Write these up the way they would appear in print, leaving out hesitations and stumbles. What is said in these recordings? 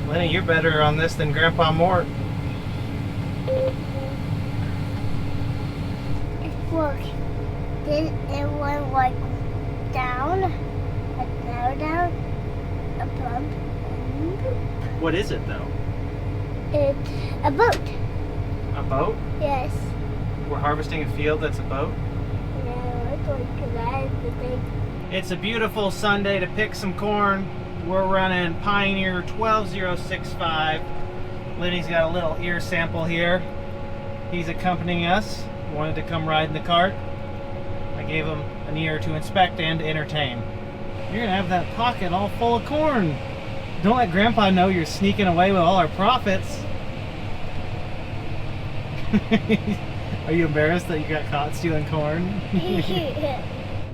Lenny, you're better on this than Grandpa Mort. Look, then it went like down, now down, a bump, and boop. What is it though? It's a boat. A boat? Yes. We're harvesting a field that's a boat? Yeah, it's like that, the thing. It's a beautiful Sunday to pick some corn. We're running Pioneer 12065. Lenny's got a little ear sample here. He's accompanying us. Wanted to come ride in the cart. I gave him an ear to inspect and entertain. You're gonna have that pocket all full of corn. Don't let Grandpa know you're sneaking away with all our profits. Are you embarrassed that you got caught stealing corn?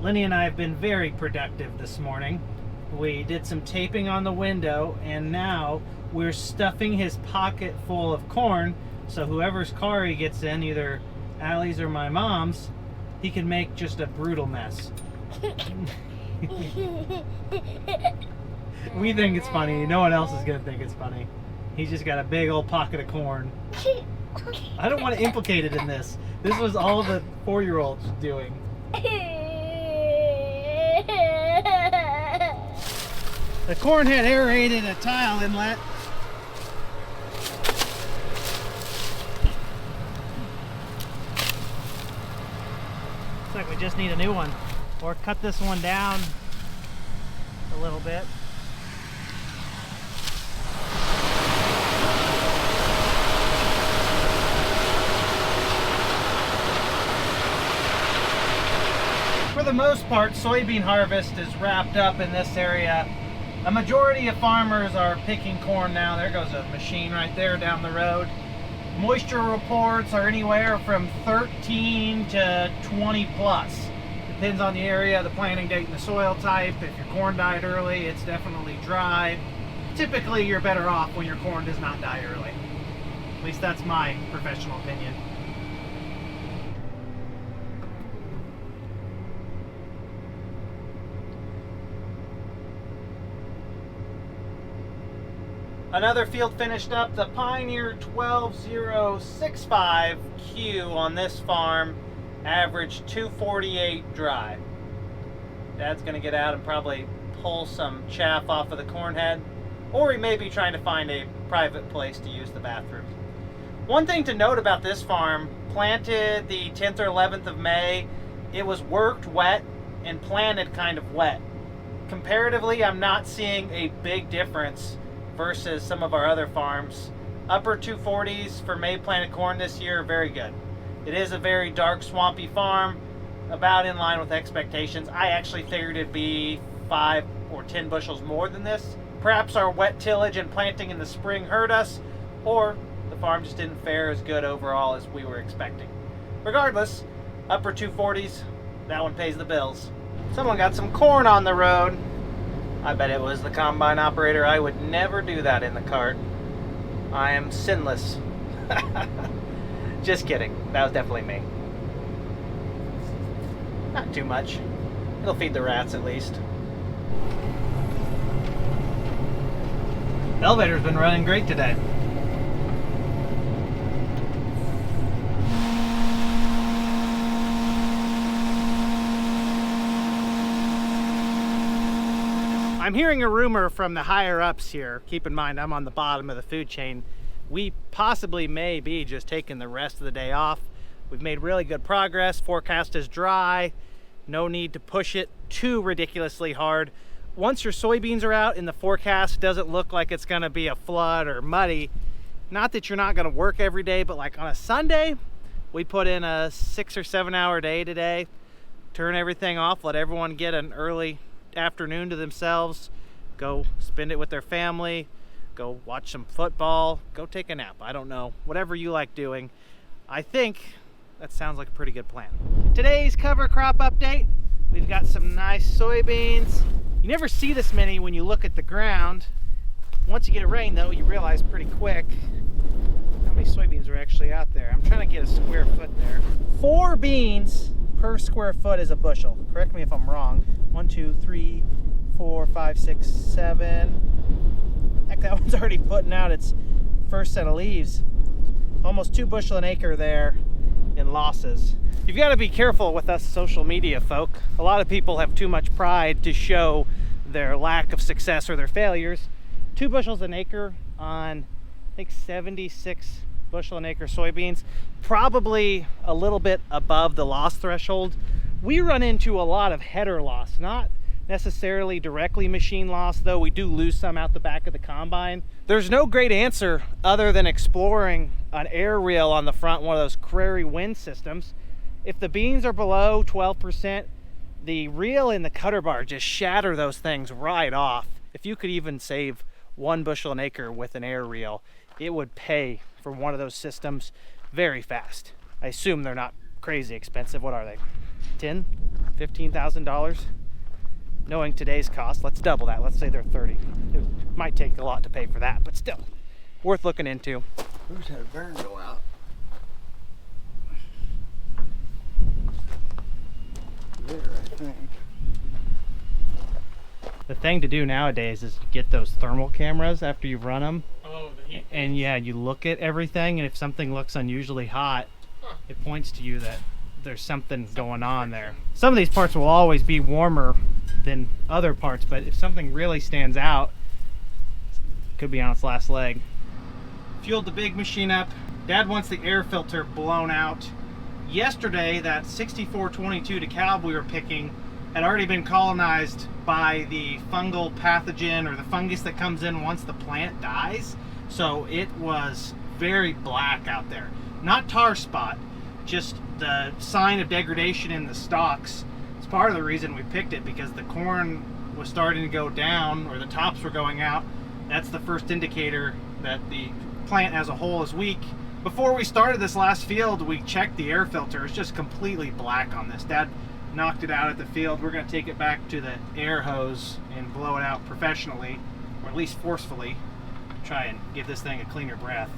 Lenny and I have been very productive this morning. We did some taping on the window, and now we're stuffing his pocket full of corn, so whoever's car he gets in, either Allie's or my mom's, he can make just a brutal mess. We think it's funny. No one else is going to think it's funny. He's just got a big old pocket of corn. I don't want to implicate it in this. This was all the 4-year-olds doing. The corn had aerated a tile inlet. Looks like we just need a new one. Or cut this one down a little bit. For the most part, soybean harvest is wrapped up in this area. A majority of farmers are picking corn now. There goes a machine right there down the road. Moisture reports are anywhere from 13 to 20 plus. Depends on the area, the planting date, and the soil type. If your corn died early, it's definitely dry. Typically, you're better off when your corn does not die early. At least that's my professional opinion. Another field finished up, the Pioneer 12065Q on this farm, average 248 dry. Dad's gonna get out and probably pull some chaff off of the corn head, or he may be trying to find a private place to use the bathroom. One thing to note about this farm, planted the 10th or 11th of May, it was worked wet and planted kind of wet. Comparatively, I'm not seeing a big difference versus some of our other farms. Upper 240s for May planted corn this year, very good. It is a very dark, swampy farm, about in line with expectations. I actually figured it'd be 5 or 10 bushels more than this. Perhaps our wet tillage and planting in the spring hurt us, or the farm just didn't fare as good overall as we were expecting. Regardless, upper 240s, that one pays the bills. Someone got some corn on the road. I bet it was the combine operator. I would never do that in the cart. I am sinless. Just kidding. That was definitely me. Not too much. It'll feed the rats at least. The elevator's been running great today. I'm hearing a rumor from the higher ups here. Keep in mind, I'm on the bottom of the food chain. We possibly may be just taking the rest of the day off. We've made really good progress. Forecast is dry. No need to push it too ridiculously hard. Once your soybeans are out and the forecast doesn't look like it's gonna be a flood or muddy, not that you're not gonna work every day, but like on a Sunday, we put in a 6 or 7 hour day today. Turn everything off, let everyone get an early afternoon to themselves, go spend it with their family, go watch some football, go take a nap. I don't know, whatever you like doing. I think that sounds like a pretty good plan. Today's cover crop update, we've got some nice soybeans. You never see this many when you look at the ground. Once you get a rain, though, you realize pretty quick how many soybeans are actually out there. I'm trying to get a square foot there. 4 beans per square foot is a bushel. Correct me if I'm wrong. 1, 2, 3, 4, 5, 6, 7. Heck, that one's already putting out its first set of leaves. Almost 2 bushel an acre there in losses. You've got to be careful with us social media folk. A lot of people have too much pride to show their lack of success or their failures. 2 bushels an acre on, I think, 76 bushel an acre soybeans, probably a little bit above the loss threshold. We run into a lot of header loss, not necessarily directly machine loss, though we do lose some out the back of the combine. There's no great answer other than exploring an air reel on the front, one of those Prairie wind systems. If the beans are below 12%, the reel and the cutter bar just shatter those things right off. If you could even save 1 bushel an acre with an air reel, it would pay for one of those systems very fast. I assume they're not crazy expensive. What are they? $10,000, $15,000? Knowing today's cost, let's double that. Let's say they're 30. It might take a lot to pay for that, but still worth looking into. Who's had a burn go out? There, I think. The thing to do nowadays is get those thermal cameras after you've run them. Oh, the heat. And yeah, you look at everything, and if something looks unusually hot, it points to you that there's something going on there. Some of these parts will always be warmer than other parts, but if something really stands out, it could be on its last leg. Fueled the big machine up. Dad wants the air filter blown out. Yesterday, that 6422 DeKalb we were picking had already been colonized by the fungal pathogen or the fungus that comes in once the plant dies. So it was very black out there. Not tar spot, just the sign of degradation in the stalks. It's part of the reason we picked it, because the corn was starting to go down, or the tops were going out. That's the first indicator that the plant as a whole is weak. Before we started this last field, we checked the air filter. It's just completely black on this. Dad knocked it out at the field. We're going to take it back to the air hose and blow it out professionally, or at least forcefully, to try and give this thing a cleaner breath.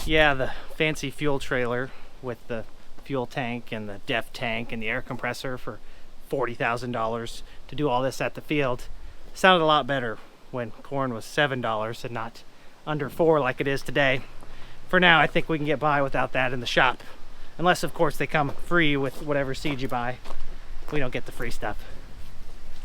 Yeah, the fancy fuel trailer with the fuel tank and the def tank and the air compressor for $40,000 to do all this at the field sounded a lot better when corn was $7 and not under $4 like it is today. For now, I think we can get by without that in the shop. Unless, of course, they come free with whatever seed you buy. We don't get the free stuff.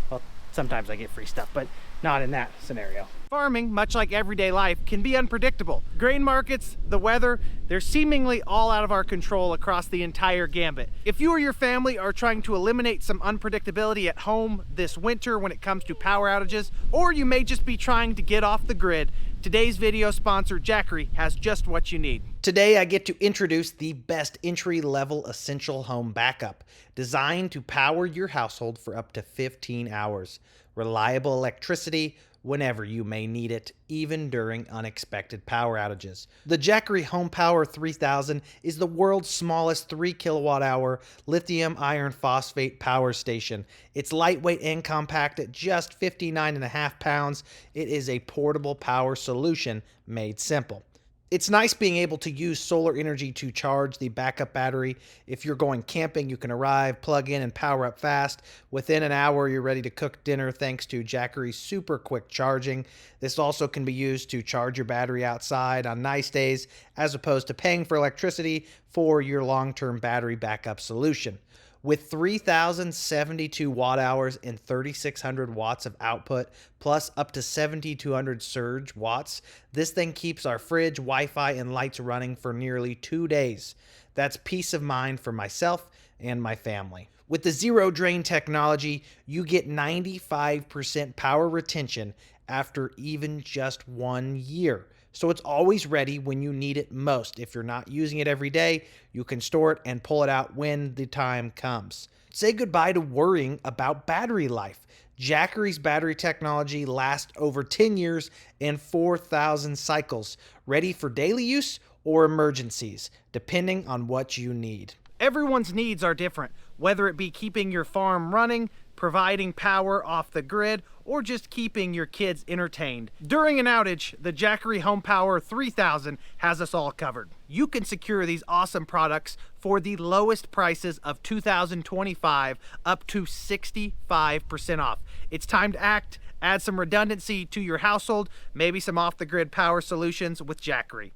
Well, sometimes I get free stuff, but not in that scenario. Farming, much like everyday life, can be unpredictable. Grain markets, the weather, they're seemingly all out of our control across the entire gambit. If you or your family are trying to eliminate some unpredictability at home this winter when it comes to power outages, or you may just be trying to get off the grid, today's video sponsor, Jackery, has just what you need. Today, I get to introduce the best entry-level essential home backup, designed to power your household for up to 15 hours. Reliable electricity whenever you may need it, even during unexpected power outages. The Jackery HomePower 3000 is the world's smallest 3 kilowatt-hour lithium iron phosphate power station. It's lightweight and compact at just 59.5 pounds. It is a portable power solution made simple. It's nice being able to use solar energy to charge the backup battery. If you're going camping, you can arrive, plug in, and power up fast. Within an hour, you're ready to cook dinner thanks to Jackery's super quick charging. This also can be used to charge your battery outside on nice days, as opposed to paying for electricity for your long-term battery backup solution. With 3,072 watt hours and 3,600 watts of output, plus up to 7,200 surge watts, this thing keeps our fridge, Wi-Fi, and lights running for nearly 2 days. That's peace of mind for myself and my family. With the zero drain technology, you get 95% power retention after even just 1 year. So it's always ready when you need it most. If you're not using it every day, you can store it and pull it out when the time comes. Say goodbye to worrying about battery life. Jackery's battery technology lasts over 10 years and 4,000 cycles, ready for daily use or emergencies, depending on what you need. Everyone's needs are different, whether it be keeping your farm running, providing power off the grid, or just keeping your kids entertained. During an outage, the Jackery HomePower 3000 has us all covered. You can secure these awesome products for the lowest prices of $2,025 up to 65% off. It's time to act. Add some redundancy to your household, maybe some off-the-grid power solutions with Jackery.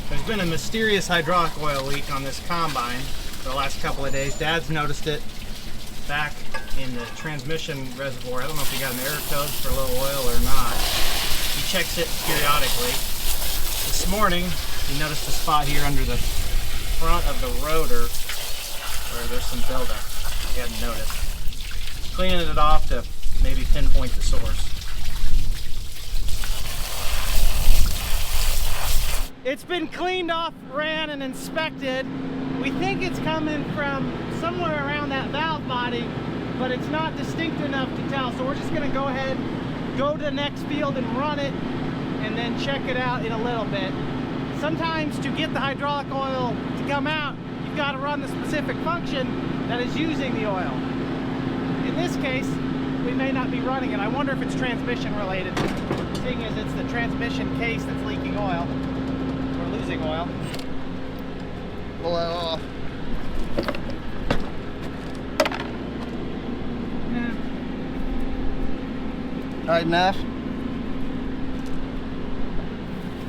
There's been a mysterious hydraulic oil leak on this combine for the last couple of days. Dad's noticed it back in the transmission reservoir. I don't know if he got an error code for low oil or not. He checks it periodically. This morning, he noticed a spot here under the front of the rotor where there's some buildup. He hadn't noticed. Cleaning it off to maybe pinpoint the source. It's been cleaned off, ran, and inspected. We think it's coming from somewhere around that valve body, but it's not distinct enough to tell. So we're just gonna go ahead, go to the next field and run it, and then check it out in a little bit. Sometimes to get the hydraulic oil to come out, you've got to run the specific function that is using the oil. In this case, we may not be running it. I wonder if it's transmission related, seeing as it's the transmission case that's leaking oil. Losing oil. Pull that off. Tight enough?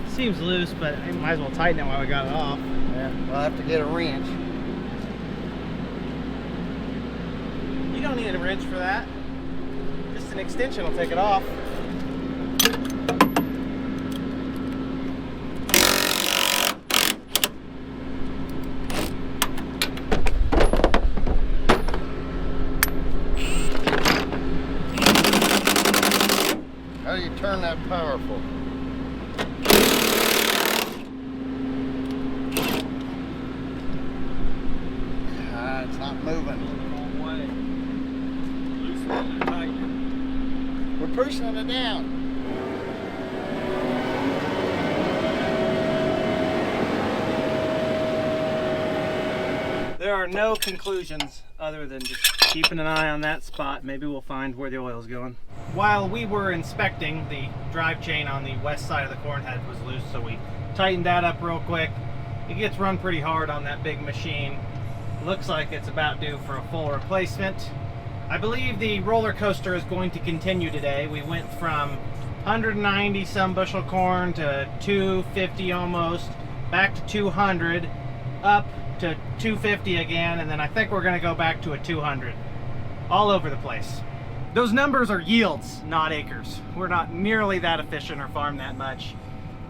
Seems loose, but I might as well tighten it while we got it off. Yeah, we'll have to get a wrench. You don't need a wrench for that. Just an extension will take it off. How do you turn that powerful? It's not moving. We're pushing it down. There are no conclusions other than just keeping an eye on that spot. Maybe we'll find where the oil's going. While we were inspecting, the drive chain on the west side of the corn head was loose, so we tightened that up real quick. It gets run pretty hard on that big machine. Looks like it's about due for a full replacement. I believe the roller coaster is going to continue today. We went from 190 some bushel corn to 250 almost, back to 200, up to 250 again, and then I think we're gonna go back to a 200. All over the place. Those numbers are yields, not acres. We're not nearly that efficient or farm that much.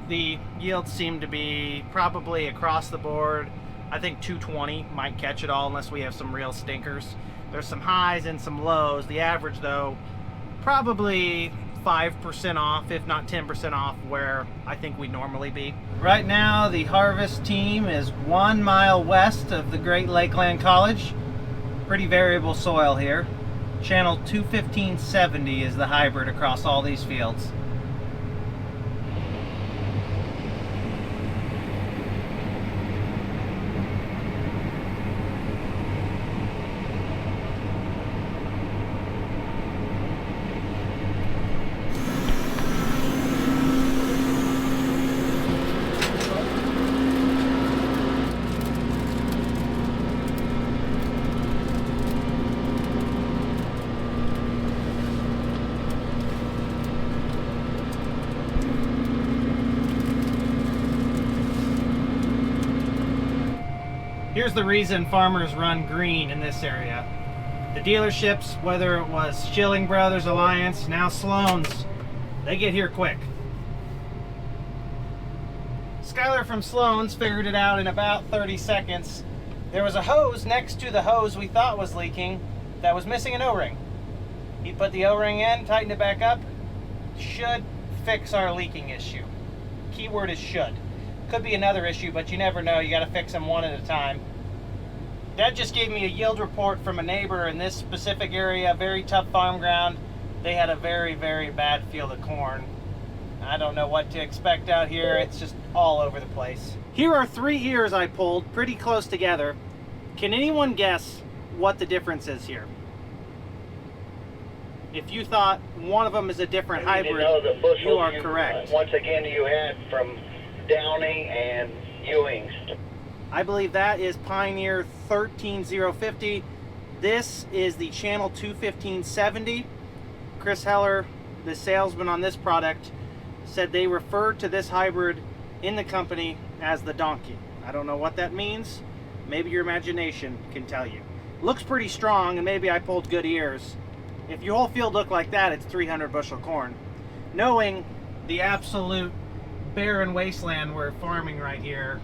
The yields seem to be probably across the board. I think 220 might catch it all unless we have some real stinkers. There's some highs and some lows. The average though, probably 5% off, if not 10% off where I think we'd normally be. Right now, the harvest team is 1 mile west of the Great Lakeland College. Pretty variable soil here. Channel 21570 is the hybrid across all these fields. Here's the reason farmers run green in this area. The dealerships, whether it was Schilling Brothers Alliance, now Sloan's, they get here quick. Skylar from Sloan's figured it out in about 30 seconds. There was a hose next to the hose we thought was leaking that was missing an O-ring. He put the O-ring in, tightened it back up. Should fix our leaking issue. Keyword is should. Could be another issue, but you never know. You got to fix them one at a time. Dad just gave me a yield report from a neighbor in this specific area, very tough farm ground. They had a very, very bad field of corn. I don't know what to expect out here. It's just all over the place. Here are 3 ears I pulled pretty close together. Can anyone guess what the difference is here? If you thought one of them is a different hybrid, you are correct. Once again, you had from Downey and Ewing's. I believe that is Pioneer 13050. This is the Channel 21570. Chris Heller, the salesman on this product, said they referred to this hybrid in the company as the donkey. I don't know what that means. Maybe your imagination can tell you. Looks pretty strong, and maybe I pulled good ears. If your whole field looked like that, it's 300 bushel corn. Knowing the absolute barren wasteland we're farming right here,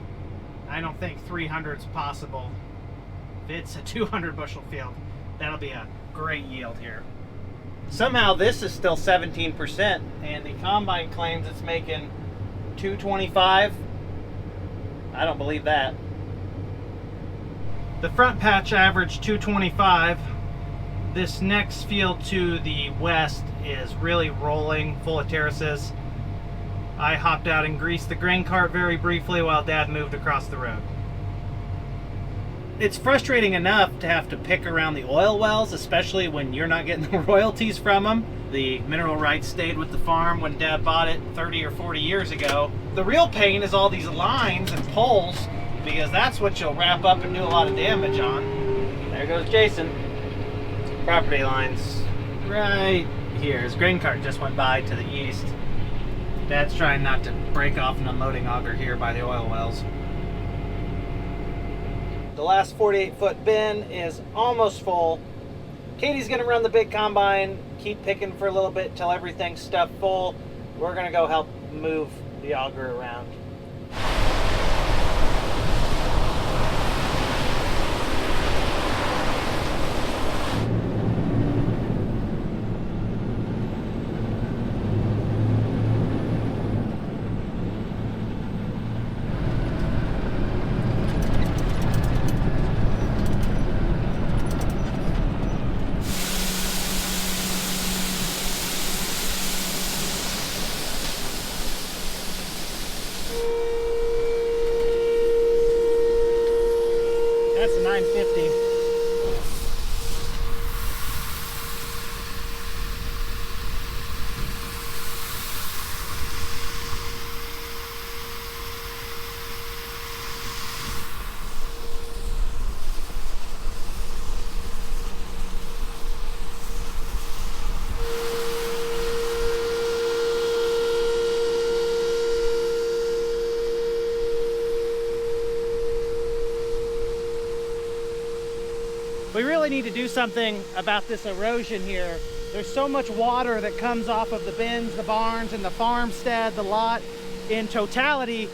I don't think 300 is possible. If it's a 200 bushel field, that'll be a great yield here. Somehow this is still 17%, and the combine claims it's making 225. I don't believe that. The front patch averaged 225. This next field to the west is really rolling, full of terraces. I hopped out and greased the grain cart very briefly while Dad moved across the road. It's frustrating enough to have to pick around the oil wells, especially when you're not getting the royalties from them. The mineral rights stayed with the farm when Dad bought it 30 or 40 years ago. The real pain is all these lines and poles, because that's what you'll wrap up and do a lot of damage on. There goes Jason. Property lines right here. His grain cart just went by to the east. Dad's trying not to break off an unloading auger here by the oil wells. The last 48-foot bin is almost full. Katie's gonna run the big combine, keep picking for a little bit till everything's stuffed full. We're gonna go help move the auger around. That's a 950. We really need to do something about this erosion here. There's so much water that comes off of the bins, the barns, and the farmstead, the lot in totality,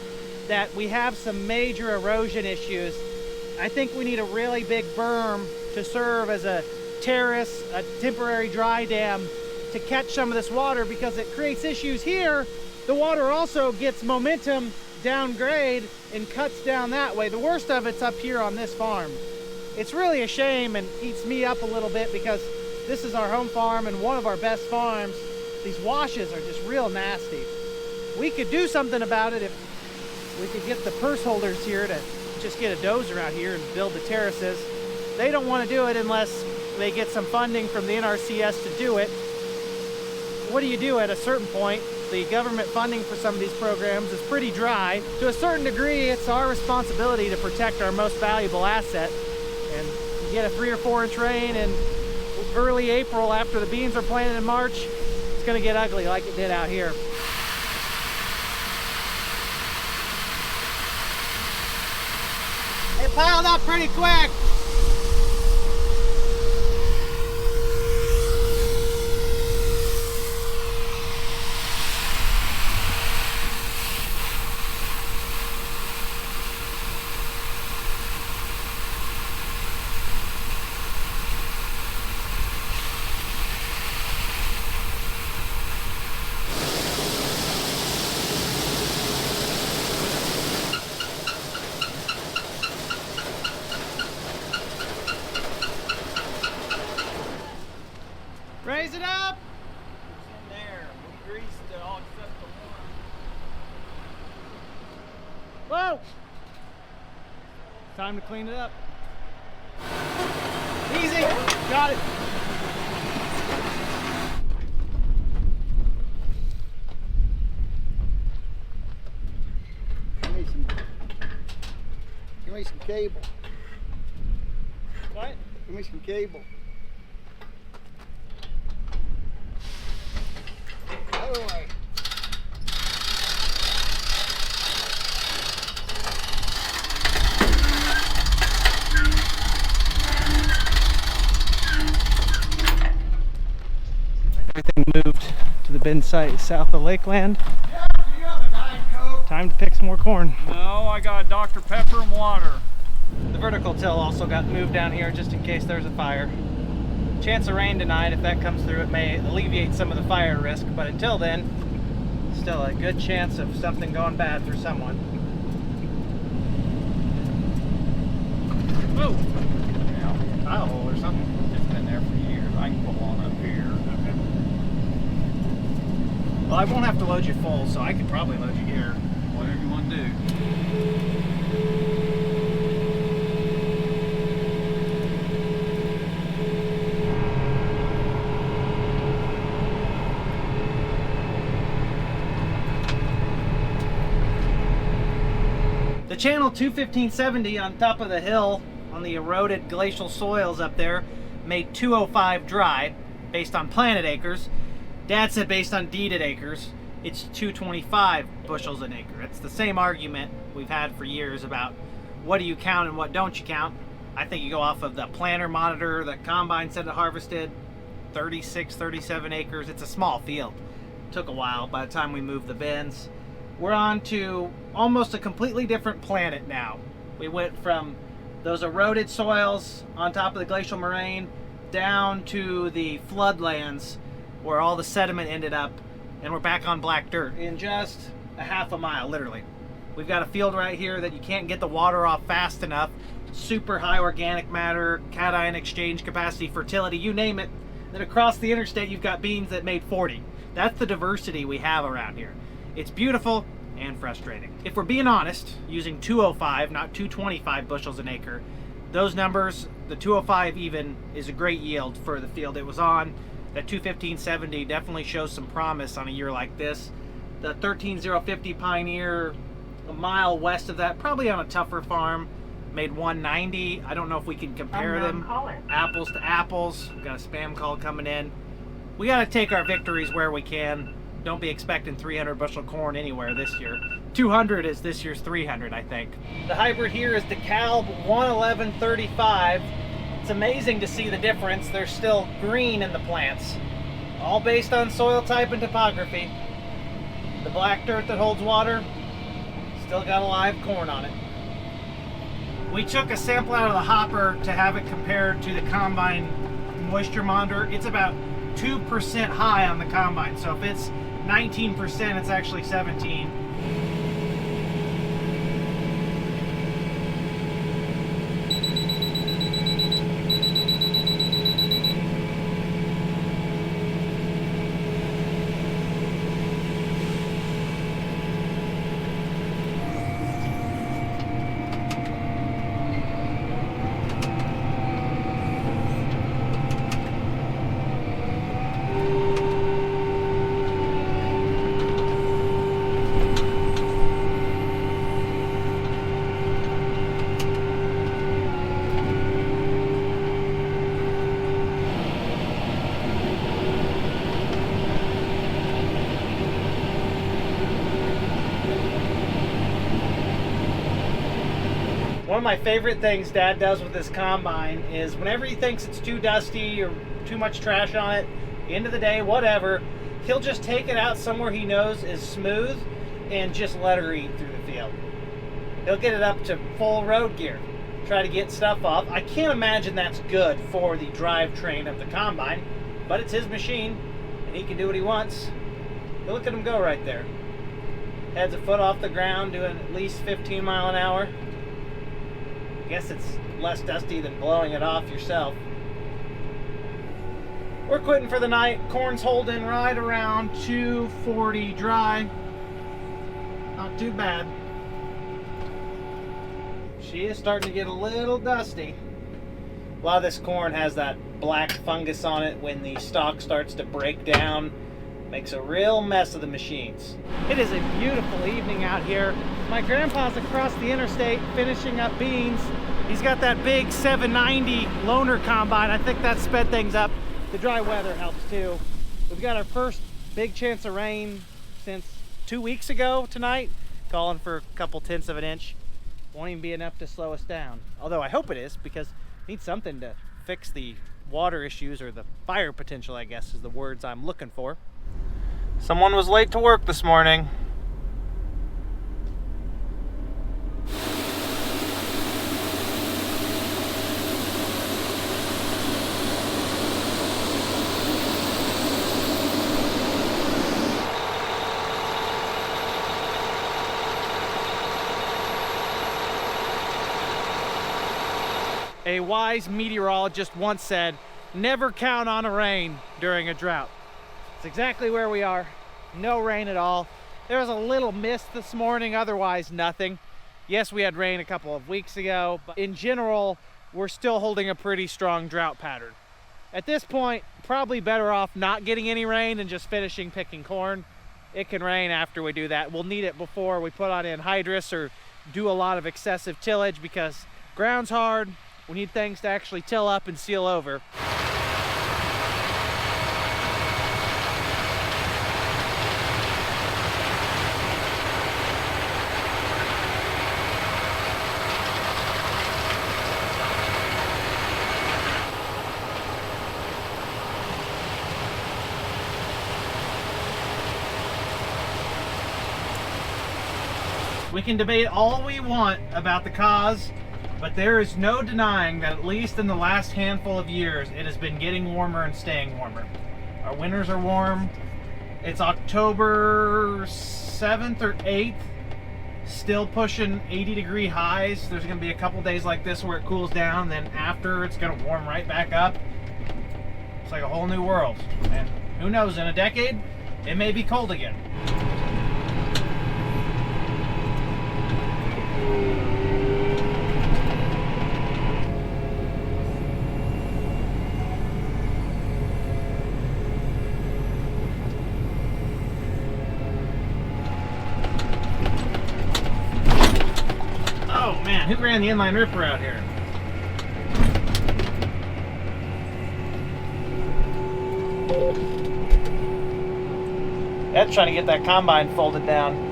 that we have some major erosion issues. I think we need a really big berm to serve as a terrace, a temporary dry dam to catch some of this water, because it creates issues here. The water also gets momentum downgrade and cuts down that way. The worst of it's up here on this farm. It's really a shame and eats me up a little bit, because this is our home farm and one of our best farms. These washes are just real nasty. We could do something about it if we could get the purse holders here to just get a dozer out here and build the terraces. They don't want to do it unless they get some funding from the NRCS to do it. What do you do at a certain point? The government funding for some of these programs is pretty dry. To a certain degree, it's our responsibility to protect our most valuable asset. And you get a 3 or 4 inch rain in early April after the beans are planted in March, it's going to get ugly like it did out here. Hey piled up pretty quick. Raise it up! It's in there. We greased it all except the one. Whoa! Time to clean it up. Easy! Got it! Give me some cable. What? Give me some cable. Other way. Everything moved to the bin site south of Lakeland. Yeah, do you have a Diet Coke? Time to pick some more corn. No, I got Dr. Pepper and water. The vertical till also got moved down here just in case there's a fire. Chance of rain tonight. If that comes through, it may alleviate some of the fire risk, but until then, still a good chance of something going bad for someone. Whoa! Yeah, Tile hole or something. it's been there for years. I can pull one up here. Well, I won't have to load you full, so I could probably load you here. Whatever you want to do. The channel 21570 on top of the hill on the eroded glacial soils up there made 205 dry based on planted acres. Dad said based on deeded acres, it's 225 bushels an acre. It's the same argument we've had for years about what do you count and what don't you count. I think you go off of the planter monitor that combine said it harvested 36, 37 acres. It's a small field. Took a while by the time we moved the bins. We're on to almost a completely different planet now. We went from those eroded soils on top of the glacial moraine down to the floodlands where all the sediment ended up, and we're back on black dirt in just a half a mile, literally. We've got a field right here that you can't get the water off fast enough. Super high organic matter, cation exchange capacity, fertility, you name it. Then across the interstate you've got beans that made 40. That's the diversity we have around here. It's beautiful and frustrating. If we're being honest, using 205, not 225 bushels an acre, those numbers, the 205 even, is a great yield for the field it was on. That 21570 definitely shows some promise on a year like this. The 13050 Pioneer, a mile west of that, probably on a tougher farm, made 190. I don't know if we can compare them apples to apples. We've got a spam call coming in. We got to take our victories where we can. Don't be expecting 300 bushel corn anywhere this year. 200 is this year's 300, I think. The hybrid here is DeKalb 11135. It's amazing to see the difference. They're still green in the plants. All based on soil type and topography. The black dirt that holds water, still got a live corn on it. We took a sample out of the hopper to have it compared to the combine moisture monitor. It's about 2% high on the combine. So if it's 19%, it's actually 17. One of my favorite things Dad does with his combine is whenever he thinks it's too dusty or too much trash on it, end of the day, whatever, he'll just take it out somewhere he knows is smooth and just let her eat through the field. He'll get it up to full road gear, try to get stuff off. I can't imagine that's good for the drivetrain of the combine, but it's his machine and he can do what he wants. Look at him go right there. Heads a foot off the ground, doing at least 15 mile an hour. I guess it's less dusty than blowing it off yourself. We're quitting for the night. Corn's holding right around 240 dry. Not too bad. She is starting to get a little dusty. A lot of this corn has that black fungus on it when the stalk starts to break down. Makes a real mess of the machines. It is a beautiful evening out here. My grandpa's across the interstate finishing up beans. He's got that big 790 loaner combine. I think that sped things up. The dry weather helps too. We've got our first big chance of rain since 2 weeks ago tonight. Calling for a couple tenths of an inch. Won't even be enough to slow us down. Although I hope it is, because we need something to fix the water issues, or the fire potential, I guess is the words I'm looking for. Someone was late to work this morning. A wise meteorologist once said, never count on a rain during a drought. It's exactly where we are. No rain at all. There was a little mist this morning, otherwise nothing. Yes, we had rain a couple of weeks ago, but in general, we're still holding a pretty strong drought pattern. At this point, probably better off not getting any rain and just finishing picking corn. It can rain after we do that. We'll need it before we put on anhydrous or do a lot of excessive tillage, because ground's hard. We need things to actually till up and seal over. We can debate all we want about the cause, but there is no denying that at least in the last handful of years, it has been getting warmer and staying warmer. Our winters are warm. It's October 7th or 8th, still pushing 80-degree highs. There's gonna be a couple days like this where it cools down, then after it's gonna warm right back up. It's like a whole new world. And who knows, in a decade, it may be cold again. Who ran the inline ripper out here? That's trying to get that combine folded down.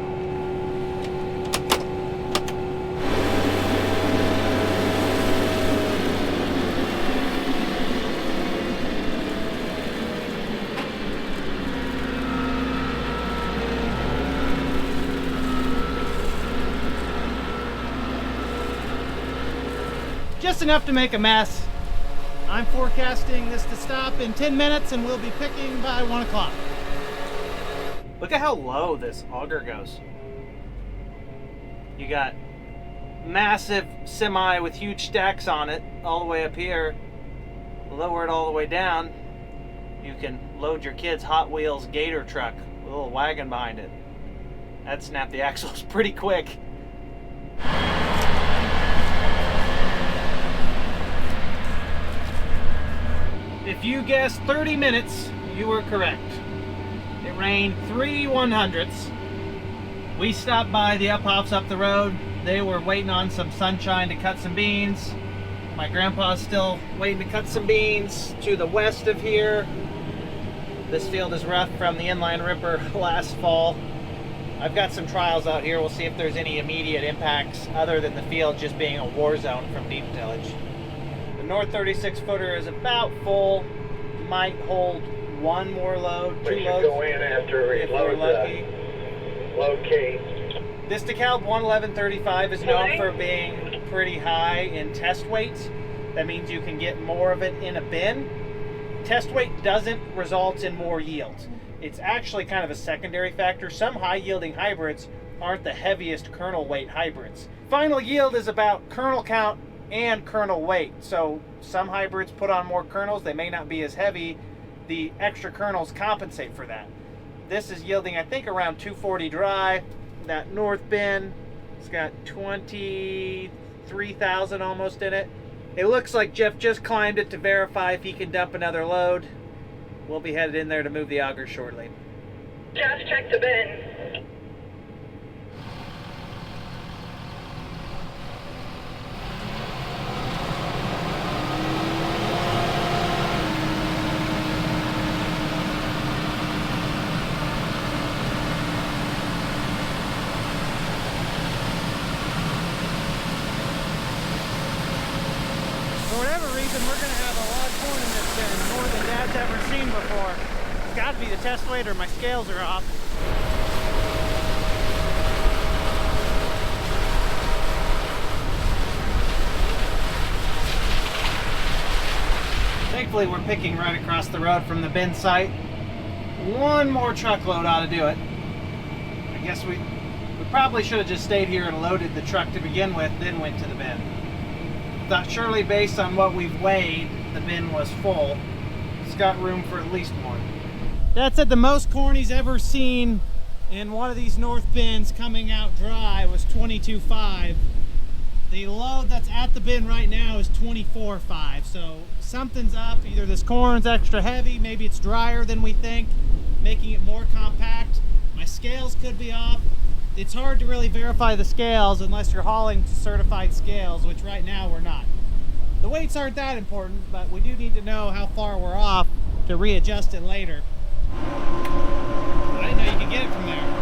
Just enough to make a mess. I'm forecasting this to stop in 10 minutes and we'll be picking by 1 o'clock. Look at how low this auger goes. You got massive semi with huge stacks on it all the way up here. Lower it all the way down. You can load your kid's Hot Wheels Gator truck with a little wagon behind it. That'd snap the axles pretty quick. If you guessed 30 minutes, you were correct. It rained 3 100ths. We stopped by the Uphoffs up the road. They were waiting on some sunshine to cut some beans. My grandpa's still waiting to cut some beans to the west of here. This field is rough from the inline ripper last fall. I've got some trials out here. We'll see if there's any immediate impacts other than the field just being a war zone from deep tillage. The north 36 footer is about full. Might hold one more load, We two should loads go in after if it we're loads lucky. load K. This DeKalb 11135 is known for being pretty high in test weights. That means you can get more of it in a bin. Test weight doesn't result in more yield. It's actually kind of a secondary factor. Some high yielding hybrids aren't the heaviest kernel weight hybrids. Final yield is about kernel count and kernel weight. So some hybrids put on more kernels, they may not be as heavy. The extra kernels compensate for that. This is yielding, I think, around 240 dry. That north bin, it's got 23,000 almost in it. It looks like Jeff just climbed it to verify if he can dump another load. We'll be headed in there to move the auger shortly. Just check the bin. For whatever reason, we're going to have a lot of corn in this bin, more than Dad's ever seen before. It's got to be the test weight or my scales are off. Thankfully, we're picking right across the road from the bin site. One more truckload ought to do it. I guess we probably should have just stayed here and loaded the truck to begin with, then went to the bin. Thought surely based on what we've weighed, the bin was full. It's got room for at least one. Dad said the most corn he's ever seen in one of these north bins coming out dry was 22.5. The load that's at the bin right now is 24.5. So something's up. Either this corn's extra heavy, maybe it's drier than we think, making it more compact. My scales could be off. It's hard to really verify the scales unless you're hauling to certified scales, which right now we're not. The weights aren't that important, but we do need to know how far we're off to readjust it later. I didn't know you could get it from there.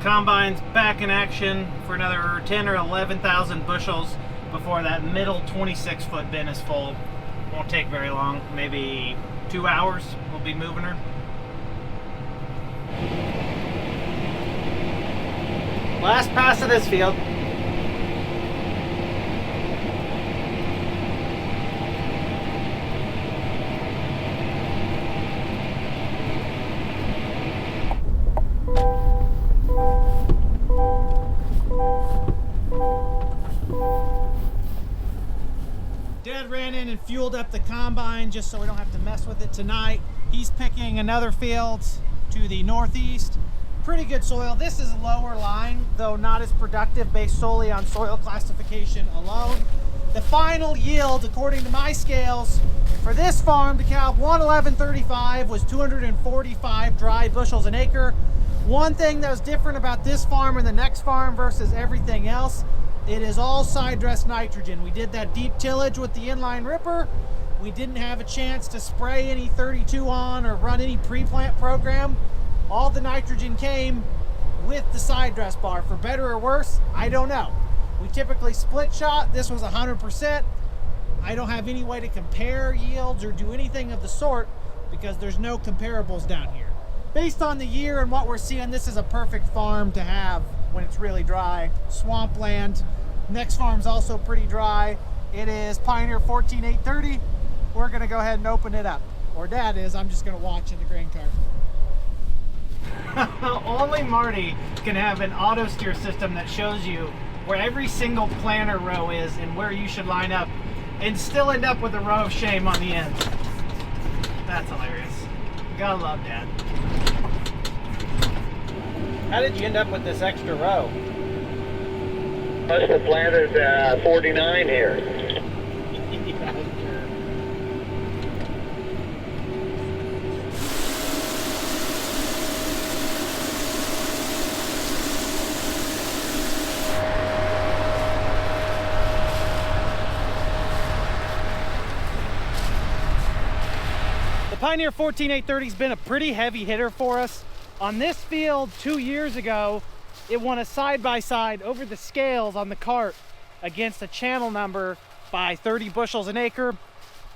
Combine's back in action for another 10 or 11,000 bushels before that middle 26-foot bin is full. Won't take very long, maybe 2 hours we'll be moving her. Last pass of this field. Dad ran in and fueled up the combine just so we don't have to mess with it tonight. He's picking another field to the northeast. Pretty good soil. This is lower lying, though not as productive based solely on soil classification alone. The final yield, according to my scales, for this farm, DeKalb 11135 was 245 dry bushels an acre. One thing that was different about this farm and the next farm versus everything else, it is all side dress nitrogen. We did that deep tillage with the inline ripper. We didn't have a chance to spray any 32 on or run any pre-plant program. All the nitrogen came with the side dress bar. For better or worse, I don't know. We typically split shot. This was 100%. I don't have any way to compare yields or do anything of the sort because there's no comparables down here. Based on the year and what we're seeing, this is a perfect farm to have when it's really dry. Swampland. Next farm's also pretty dry. It is Pioneer 14830. We're gonna go ahead and open it up. Or Dad is, I'm just gonna watch in the grain cart. Only Marty can have an auto steer system that shows you where every single planter row is and where you should line up and still end up with a row of shame on the end. That's hilarious. Gotta love Dad. How did you end up with this extra row? Must have planted 49 here. Yeah, sure. The Pioneer 14830's been a pretty heavy hitter for us. On this field 2 years ago, it won a side-by-side over the scales on the cart against a channel number by 30 bushels an acre.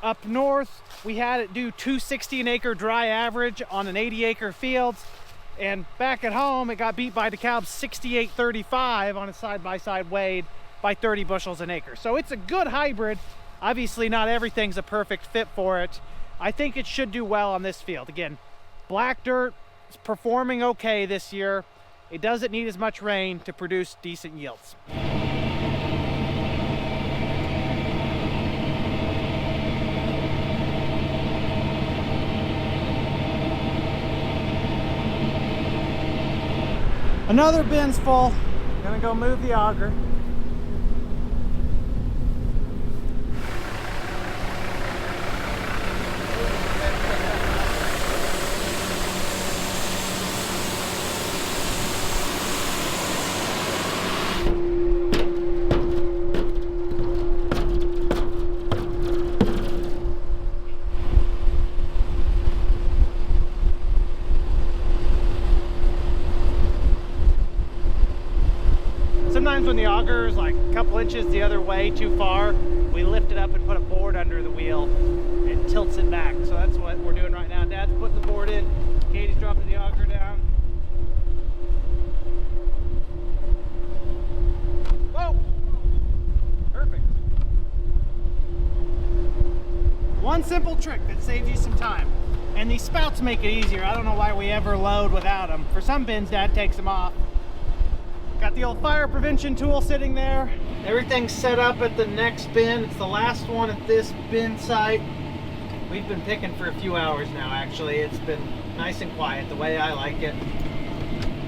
Up north, we had it do 260 an acre dry average on an 80-acre field. And back at home, it got beat by DeKalb's 6835 on a side-by-side weighed by 30 bushels an acre. So it's a good hybrid. Obviously, not everything's a perfect fit for it. I think it should do well on this field. Again, black dirt is performing okay this year. It doesn't need as much rain to produce decent yields. Another bin's full. Gonna go move the auger. Sometimes when the auger is like a couple inches the other way too far, we lift it up and put a board under the wheel and tilts it back. So that's what we're doing right now. Dad's putting the board in, Katie's dropping the auger down. Whoa! Perfect. One simple trick that saves you some time. And these spouts make it easier. I don't know why we ever load without them. For some bins, Dad takes them off. Got the old fire prevention tool sitting there. Everything's set up at the next bin. It's the last one at this bin site. We've been picking for a few hours now, actually. It's been nice and quiet, the way I like it.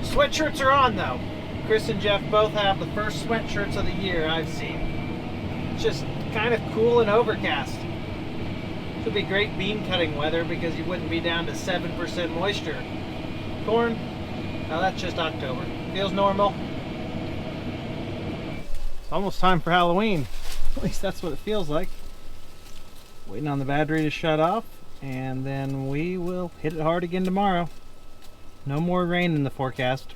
Sweatshirts are on, though. Chris and Jeff both have the first sweatshirts of the year I've seen. It's just kind of cool and overcast. Should be great bean cutting weather because you wouldn't be down to 7% moisture. Corn, now that's just October. Feels normal. Almost time for Halloween. At least that's what it feels like. Waiting on the battery to shut off, and then we will hit it hard again tomorrow. No more rain in the forecast.